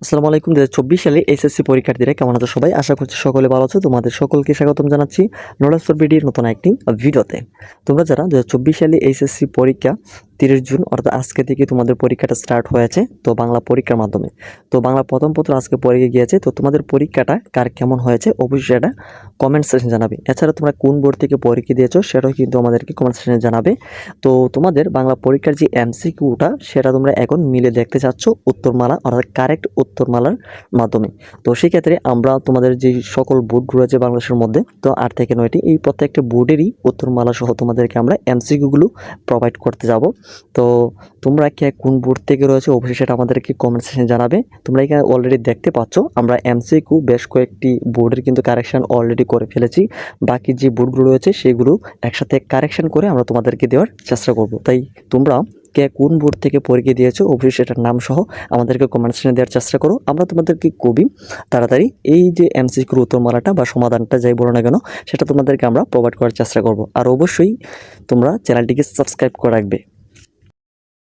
আসসালামু আলাইকুম। 2024 সালে এসএসসি পরীক্ষার্থীরা কেমন আছো সবাই? আশা করছি সকলে ভালো আছো। তোমাদের সকলকে স্বাগতম জানাচ্ছি নলেজ ফর বিডির নতুন একটি ভিডিওতে। তোমরা যারা 2024 সালে এসএসসি পরীক্ষা 30 জুন অর্থাৎ আজকে থেকে তোমাদের পরীক্ষাটা স্টার্ট হয়েছে, তো বাংলা পরীক্ষার মাধ্যমে। তো বাংলা প্রথম পত্র আজকে পরীক্ষা গিয়েছে, তো তোমাদের পরীক্ষাটা কার কেমন হয়েছে অবশ্যই এটা কমেন্ট সেকশনে জানাবে। এছাড়া তোমরা কোন বোর্ড থেকে পরীক্ষা দিয়েছো সেটাও কিন্তু আমাদেরকে কমেন্ট সেকশনে জানাবে। তো তোমাদের বাংলা পরীক্ষার যে এমসিকিউটা সেটা তোমরা এখন মিলে দেখতে চাচ্ছ উত্তরমালা অর্থাৎ কারেক্ট উত্তরমালার মাধ্যমে। তো সেক্ষেত্রে আমরা তোমাদের যে সকল বোর্ড রয়েছে বাংলাদেশের মধ্যে, তো 8 থেকে 9টি, এই প্রত্যেকটা বোর্ডেরই উত্তরমালা সহ তোমাদেরকে আমরা এমসিকিউগুলো প্রোভাইড করতে যাব। তো তোমরা কে কোন বোর্ড থেকে রয়েছে অবশ্যই সেটা আমাদেরকে কমেন্ট সেকশনে জানাবে। তোমরা এখানে অলরেডি দেখতে পাচ্ছ আমরা এমসিকিউ বেশ কয়েকটি বোর্ডের কিন্তু কারেকশন অলরেডি করে ফেলেছি। বাকি যে বোর্ডগুলো রয়েছে সেগুলো একসাথে কারেকশন করে আমরা তোমাদেরকে দেওয়ার চেষ্টা করব। তাই তোমরা কে কোন বোর্ড থেকে পরীক্ষা দিয়েছো অবশ্যই সেটার নাম সহ আমাদেরকে কমেন্ট সেকশনে দেওয়ার চেষ্টা করো। আমরা তোমাদেরকে খুবই তাড়াতাড়ি এই যে এমসিকিউর উত্তরমালাটা বা সমাধানটা যাই বলো না কেন সেটা তোমাদেরকে আমরা প্রোভাইড করার চেষ্টা করব। আর অবশ্যই তোমরা চ্যানেলটিকে সাবস্ক্রাইব করে রাখবে।